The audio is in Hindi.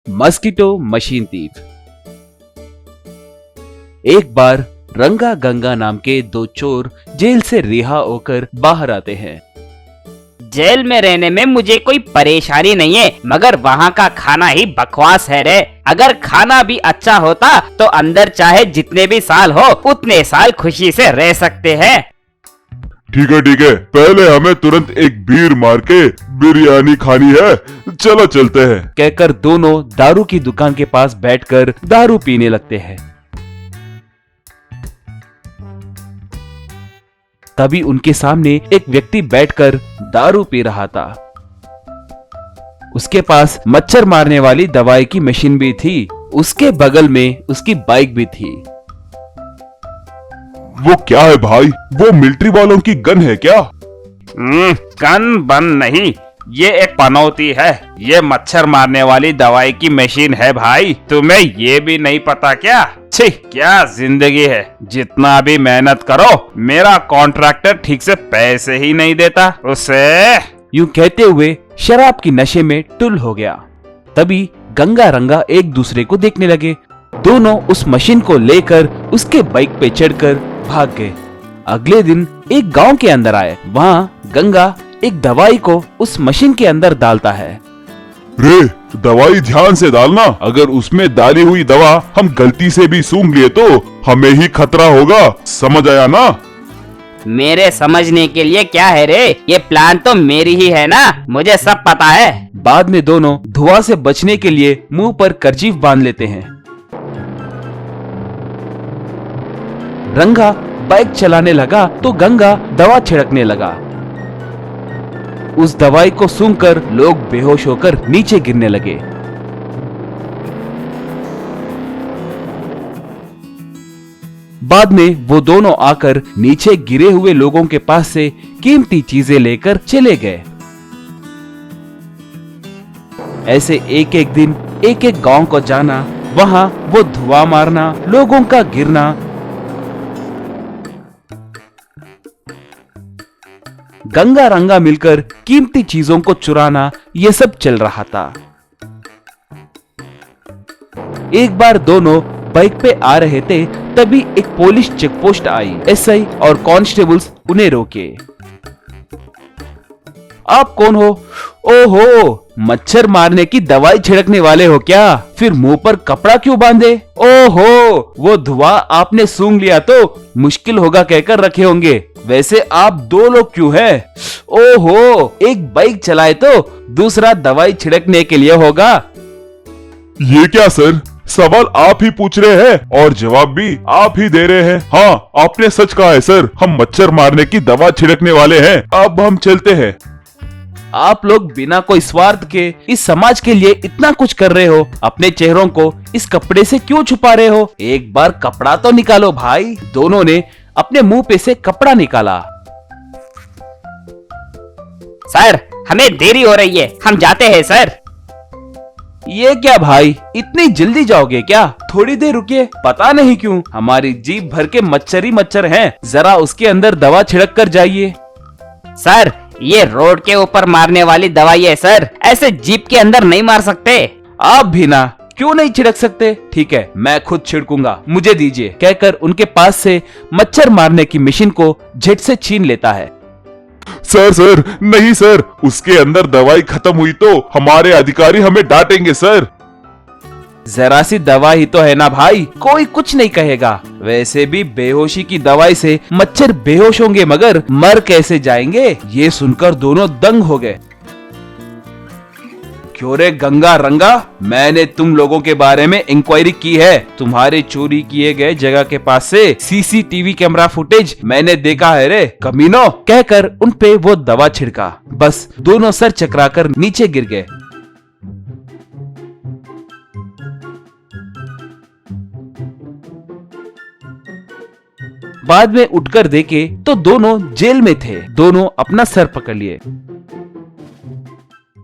Mosquito machine thief. एक बार रंगा गंगा नाम के दो चोर जेल से रिहा होकर बाहर आते हैं। जेल में रहने में मुझे कोई परेशानी नहीं है, मगर वहाँ का खाना ही बकवास है रे। अगर खाना भी अच्छा होता तो अंदर चाहे जितने भी साल हो उतने साल खुशी से रह सकते हैं। ठीक है, पहले हमें तुरंत एक बीर मार के बिरयानी खानी है, चलो चलते हैं। कहकर दोनों दारू की दुकान के पास बैठकर दारू पीने लगते हैं। तभी उनके सामने एक व्यक्ति बैठकर दारू पी रहा था। उसके पास मच्छर मारने वाली दवाई की मशीन भी थी। उसके बगल में उसकी बाइक भी थी। वो क्या है भाई? वो मिलिट्री वालों की गन है क्या? गन बन नहीं, ये एक पनौती है। ये मच्छर मारने वाली दवाई की मशीन है भाई। तुम्हें ये भी नहीं पता क्या? छी, क्या जिंदगी है। जितना भी मेहनत करो मेरा कॉन्ट्रैक्टर ठीक से पैसे ही नहीं देता उसे। यूं कहते हुए शराब की नशे में टुल हो गया। तभी गंगा रंगा एक दूसरे को देखने लगे। दोनों उस मशीन को लेकर उसके बाइक पे चढ़कर भाग गए। अगले दिन एक गांव के अंदर आए। वहाँ गंगा एक दवाई को उस मशीन के अंदर डालता है। रे, दवाई ध्यान से डालना। अगर उसमें डाली हुई दवा हम गलती से भी सूंघ लिए तो हमें ही खतरा होगा, समझ आया ना? मेरे समझने के लिए क्या है रे, ये प्लान तो मेरी ही है ना, मुझे सब पता है। बाद में दोनों धुआं से बचने के लिए मुंह पर कर्चीफ बांध लेते हैं। रंगा बाइक चलाने लगा तो गंगा दवा छिड़कने लगा। उस दवाई को सूंघकर लोग बेहोश होकर नीचे गिरने लगे। बाद में वो दोनों आकर नीचे गिरे हुए लोगों के पास से कीमती चीजें लेकर चले गए। ऐसे एक एक दिन एक एक गांव को जाना, वहां वो धुआं मारना, लोगों का गिरना। गंगा रंगा मिलकर कीमती चीजों को चुराना, ये सब चल रहा था। एक बार दोनों बाइक पे आ रहे थे, तभी एक पुलिस चेकपोस्ट आई। एसआई और कांस्टेबल्स उन्हें रोके। आप कौन हो? ओहो, मच्छर मारने की दवाई छिड़कने वाले हो क्या? फिर मुंह पर कपड़ा क्यों बांधे? ओहो, वो धुआं आपने सूंघ लिया तो मुश्किल होगा कहकर रखे होंगे। वैसे आप दो लोग क्यों हैं? ओहो, एक बाइक चलाए तो दूसरा दवाई छिड़कने के लिए होगा। ये क्या सर, सवाल आप ही पूछ रहे हैं और जवाब भी आप ही दे रहे हैं। हाँ, आपने सच कहा है सर, हम मच्छर मारने की दवा छिड़कने वाले हैं। अब हम चलते हैं। आप लोग बिना कोई स्वार्थ के इस समाज के लिए इतना कुछ कर रहे हो, अपने चेहरों को इस कपड़े से क्यों छुपा रहे हो? एक बार कपड़ा तो निकालो भाई। दोनों ने अपने मुंह पे से कपड़ा निकाला। सर, हमें देरी हो रही है, हम जाते हैं सर। ये क्या भाई, इतनी जल्दी जाओगे क्या? थोड़ी देर रुकिए। पता नहीं क्यों हमारी जीभ भर के मच्छर ही मच्छर हैं। जरा उसके अंदर दवा छिड़क कर जाइए। सर, ये रोड के ऊपर मारने वाली दवाई है सर, ऐसे जीप के अंदर नहीं मार सकते। आप भी ना, क्यों नहीं छिड़क सकते? ठीक है, मैं खुद छिड़कूंगा, मुझे दीजिए। कहकर उनके पास से मच्छर मारने की मशीन को झट से छीन लेता है। सर, नहीं सर, उसके अंदर दवाई खत्म हुई तो हमारे अधिकारी हमें डांटेंगे सर। जरा सी दवा ही तो है ना भाई, कोई कुछ नहीं कहेगा। वैसे भी बेहोशी की दवाई से मच्छर बेहोश होंगे मगर मर कैसे जाएंगे? ये सुनकर दोनों दंग हो गए। क्यों रे गंगा रंगा, मैंने तुम लोगों के बारे में इंक्वायरी की है। तुम्हारे चोरी किए गए जगह के पास से सीसीटीवी कैमरा फुटेज मैंने देखा है रे कमीनो। कहकर उन पे वो दवा छिड़का। बस दोनों सर चकराकर नीचे गिर गए। बाद में उठकर देखे तो दोनों जेल में थे। दोनों अपना सर पकड़ लिए।